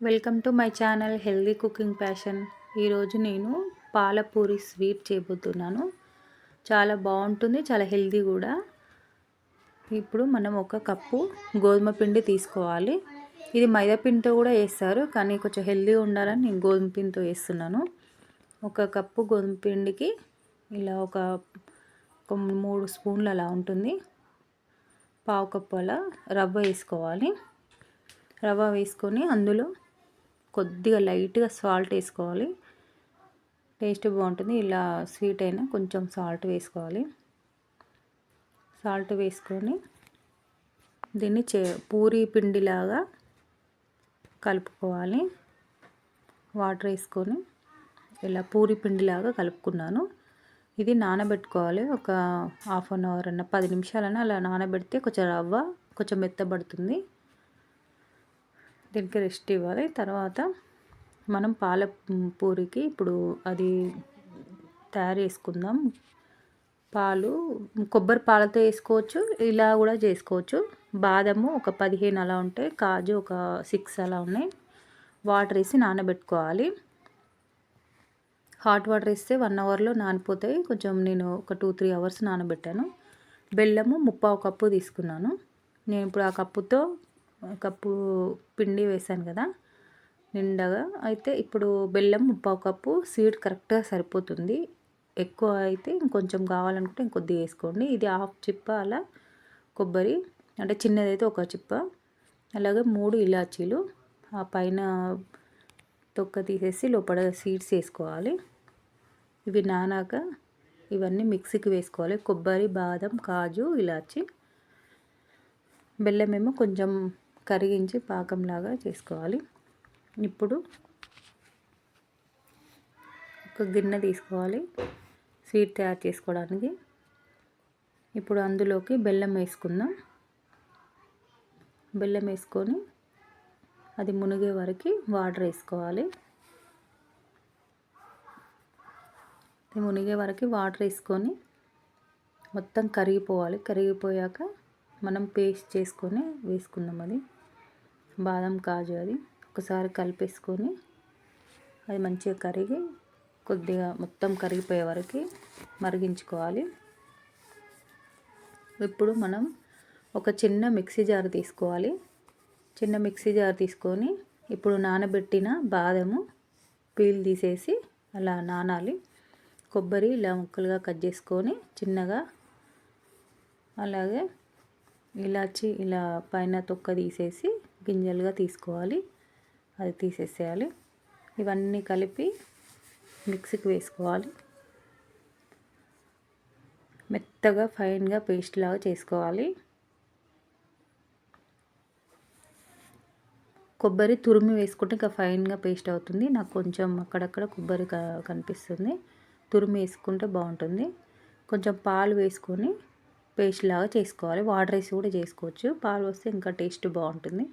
Welcome to my channel healthy cooking passion. ఈరోజు నేను పాలపూరి sweet చేయబోతున్నాను. చాలా బాగుంటుంది, చాలా హెల్దీ కూడా. ఇప్పుడు మనం ఒక కప్పు గోధుమ పిండి తీసుకోవాలి. ఇది మైదా పిండితో కూడా వేస్తారు, కానీ కొంచెం హెల్దీగా ఉండాలని నేను గోధుమ పిండితో వేస్తున్నాను. ఒక కప్పు గోధుమ పిండికి ఇలా ఒక 3 స్పూన్లు అలా ఉంటుంది. పావు కప్పు అలా రవ్వ వేసుకోవాలి. రవ్వ వేసుకొని అందులో కొద్దిగా లైట్గా సాల్ట్ వేసుకోవాలి. టేస్ట్ బాగుంటుంది. ఇలా స్వీట్ అయినా కొంచెం సాల్ట్ వేసుకోవాలి. సాల్ట్ వేసుకొని దీన్ని పూరీ పిండిలాగా కలుపుకోవాలి. వాటర్ వేసుకొని ఇలా పూరీ పిండిలాగా కలుపుకున్నాను. ఇది నానబెట్టుకోవాలి. ఒక హాఫ్ అన్ అవర్ అన్న 10 నిమిషాలన్నా అలా నానబెడితే కొంచెం రవ్వ కొంచెం మెత్తబడుతుంది. దీనికి రెస్ట్ ఇవ్వాలి. తర్వాత మనం పాల పూరికి ఇప్పుడు అది తయారు చేసుకుందాం. పాలు కొబ్బరి పాలతో వేసుకోవచ్చు, ఇలా కూడా చేసుకోవచ్చు. బాదము ఒక 15 అలా ఉంటాయి, కాజు ఒక 6 అలా ఉన్నాయి. వాటర్ వేసి నానబెట్టుకోవాలి. హాట్ వాటర్ వేస్తే 1 అవర్లో నానిపోతాయి. కొంచెం నేను ఒక 2-3 అవర్స్ నానబెట్టాను. బెల్లము 3/4 కప్పు తీసుకున్నాను. నేను ఇప్పుడు ఆ కప్పు పిండి వేసాను కదా నిండగా. అయితే ఇప్పుడు బెల్లం 3/4 కప్పు, స్వీట్ కరెక్ట్గా సరిపోతుంది. ఎక్కువ అయితే ఇంకొంచెం కావాలనుకుంటే ఇంకొద్దిగా వేసుకోండి. ఇది హాఫ్ చిప్ప అలా కొబ్బరి, అంటే చిన్నదైతే ఒక చిప్ప. అలాగే 3 ఇలాచీలు, ఆ పైన తొక్క తీసేసి లోపల సీడ్స్ వేసుకోవాలి. ఇవి నానాక ఇవన్నీ మిక్సీకి వేసుకోవాలి. కొబ్బరి, బాదం, కాజు, ఇలాచి. బెల్లం ఏమో కొంచెం కరిగించి పాకంలాగా చేసుకోవాలి. ఇప్పుడు ఒక గిన్నె తీసుకోవాలి స్వీట్ తయారు చేసుకోవడానికి. ఇప్పుడు అందులోకి బెల్లం వేసుకుందాం. బెల్లం వేసుకొని అది మునిగే వరకు వాటర్ వేసుకోవాలి. మునిగే వరకు వాటర్ వేసుకొని మొత్తం కరిగిపోవాలి. కరిగిపోయాక మనం పేస్ట్ చేసుకొని వేసుకుందాం. అది బాదం, కాజు అది ఒకసారి కలిపేసుకొని అది మంచిగా కరిగి కొద్దిగా మొత్తం కరిగిపోయే వరకు మరిగించుకోవాలి. ఇప్పుడు మనం ఒక చిన్న మిక్సీ జార్ తీసుకోవాలి. చిన్న మిక్సీ జార్ తీసుకొని ఇప్పుడు నానబెట్టిన బాదము పీల్ తీసేసి అలా నానాలి. కొబ్బరి ఇలా ముక్కలుగా కట్ చేసుకొని చిన్నగా, అలాగే ఇలాచి ఇలా పైన తొక్క తీసేసి గింజలుగా తీసుకోవాలి. అది తీసేసేయాలి. ఇవన్నీ కలిపి మిక్సీకి వేసుకోవాలి. మెత్తగా ఫైన్గా పేస్ట్ లాగా చేసుకోవాలి. కొబ్బరి తురిమి వేసుకుంటే ఇంకా ఫైన్గా పేస్ట్ అవుతుంది. నాకు కొంచెం అక్కడక్కడ కొబ్బరి కనిపిస్తుంది. తురిమి వేసుకుంటే బాగుంటుంది. కొంచెం పాలు వేసుకొని పేస్ట్ లాగా చేసుకోవాలి. వాటర్ వేసి కూడా చేసుకోవచ్చు. పాలు వస్తే ఇంకా టేస్ట్ బాగుంటుంది.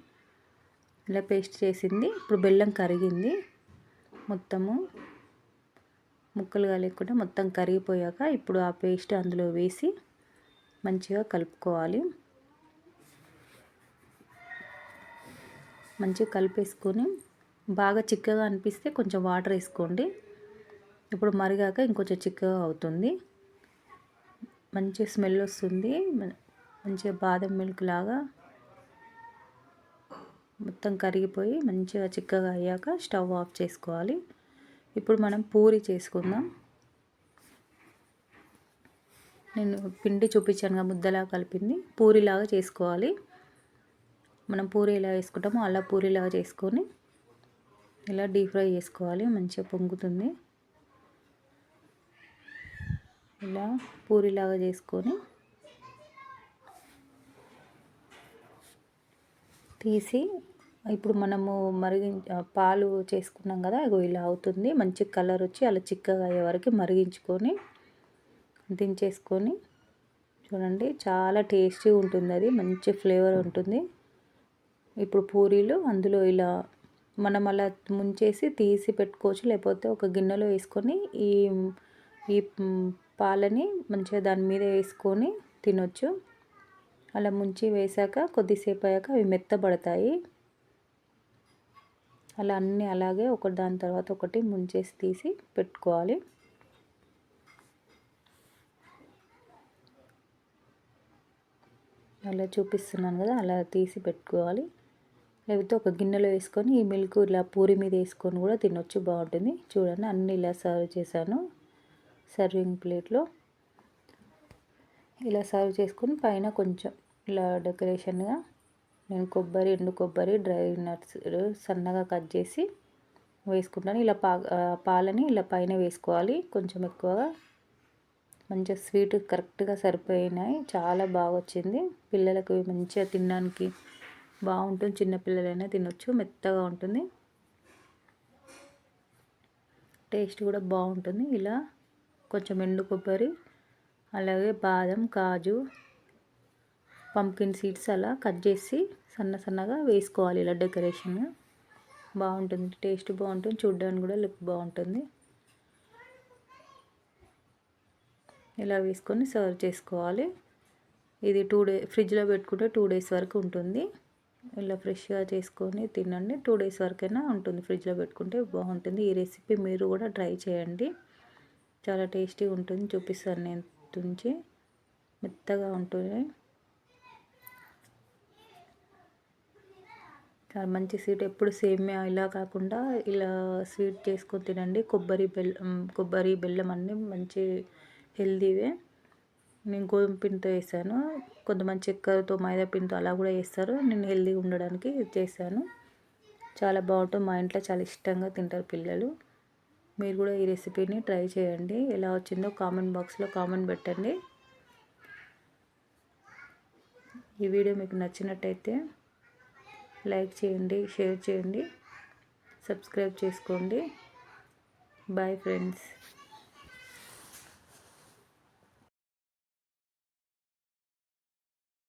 ఇలా పేస్ట్ చేసింది. ఇప్పుడు బెల్లం కరిగింది. మొత్తము ముక్కలుగా లేకుండా మొత్తం కరిగిపోయాక ఇప్పుడు ఆ పేస్ట్ అందులో వేసి మంచిగా కలుపుకోవాలి. మంచిగా కలిపేసుకొని బాగా చిక్కగా అనిపిస్తే కొంచెం వాటర్ వేసుకోండి. ఇప్పుడు మరిగాక ఇంకొంచెం చిక్కగా అవుతుంది. మంచి స్మెల్ వస్తుంది. మంచిగా బాదం మిల్క్ లాగా మొత్తం కరిగిపోయి మంచిగా చిక్కగా అయ్యాక స్టవ్ ఆఫ్ చేసుకోవాలి. ఇప్పుడు మనం పూరి చేసుకుందాం. నేను పిండి చూపించాను, ముద్దలా కలిపింది పూరిలాగా చేసుకోవాలి. మనం పూరి ఎలా వేసుకుంటామో అలా పూరిలాగా చేసుకొని ఇలా డీప్ ఫ్రై చేసుకోవాలి. మంచిగా పొంగుతుంది. ఇలా పూరిలాగా చేసుకొని తీసి ఇప్పుడు మనము పాలు చేసుకున్నాం కదా, ఇగో ఇలా అవుతుంది. మంచి కలర్ వచ్చి అలా చిక్కగా అయ్యే వరకు మరిగించుకొని దించేసుకొని చూడండి, చాలా టేస్టీ ఉంటుంది. అది మంచి ఫ్లేవర్ ఉంటుంది. ఇప్పుడు పూరీలు అందులో ఇలా మనం అలా ముంచేసి తీసి పెట్టుకోవచ్చు, లేకపోతే ఒక గిన్నెలో వేసుకొని ఈ పాలని మంచిగా దాని మీద వేసుకొని తినొచ్చు. అలా ముంచి వేసాక కొద్దిసేపు అయ్యాక అవి మెత్తబడతాయి. అలా అన్నీ అలాగే ఒకటి దాని తర్వాత ఒకటి ముంచేసి తీసి పెట్టుకోవాలి. అలా చూపిస్తున్నాను కదా, అలా తీసి పెట్టుకోవాలి. లేకపోతే ఒక గిన్నెలో వేసుకొని ఈ మిల్క్ ఇలా పూరి మీద వేసుకొని కూడా తినొచ్చు, బాగుంటుంది. చూడండి అన్నీ ఇలా సర్వ్ చేశాను సర్వింగ్ ప్లేట్లో. ఇలా సర్వ్ చేసుకొని పైన కొంచెం ఇలా డెకరేషన్గా నేను ఎండు కొబ్బరి, డ్రై నట్స్ సన్నగా కట్ చేసి వేసుకుంటాను. ఇలా పాలని ఇలా పైన వేసుకోవాలి కొంచెం ఎక్కువగా. మంచిగా స్వీట్ కరెక్ట్గా సరిపోయినాయి, చాలా బాగా వచ్చింది. పిల్లలకు మంచిగా తినడానికి బాగుంటుంది, చిన్నపిల్లలైనా తినొచ్చు, మెత్తగా ఉంటుంది, టేస్ట్ కూడా బాగుంటుంది. ఇలా కొంచెం ఎండు కొబ్బరి, అలాగే బాదం, కాజు, పంకిన్ సీడ్స్ అలా కట్ చేసి సన్నగా వేసుకోవాలి. ఇలా డెకరేషన్ బాగుంటుంది, టేస్ట్ బాగుంటుంది, చూడడానికి కూడా లుక్ బాగుంటుంది. ఇలా వేసుకొని సర్వ్ చేసుకోవాలి. ఇది ఫ్రిడ్జ్లో పెట్టుకుంటే 2 డేస్ వరకు ఉంటుంది. ఇలా ఫ్రెష్గా చేసుకొని తినండి, 2 డేస్ వరకైనా ఉంటుంది, ఫ్రిడ్జ్లో పెట్టుకుంటే బాగుంటుంది. ఈ రెసిపీ మీరు కూడా ట్రై చేయండి, చాలా టేస్టీగా ఉంటుంది. చూపిస్తాను నేను తుంచి, మెత్తగా ఉంటుంది, చాలా మంచి స్వీట్. ఎప్పుడు సేమియా ఇలా కాకుండా ఇలా స్వీట్ చేసుకొని తినండి. కొబ్బరి బెల్లం అన్నీ మంచి హెల్దీవే. నేను గోధుమ పిండితో వేసాను, కొంతమంది చక్కెరతో, మైదా పిండితో అలా కూడా వేస్తారు. నేను హెల్దీగా ఉండడానికి చేశాను, చాలా బాగుంటుంది. మా ఇంట్లో చాలా ఇష్టంగా తింటారు పిల్లలు. మీరు కూడా ఈ రెసిపీని ట్రై చేయండి, ఎలా వచ్చిందో కామెంట్ బాక్స్లో కామెంట్ పెట్టండి. ఈ వీడియో మీకు నచ్చినట్టయితే లైక్ చేయండి, షేర్ చేయండి, సబ్స్క్రైబ్ చేసుకోండి. Bye friends.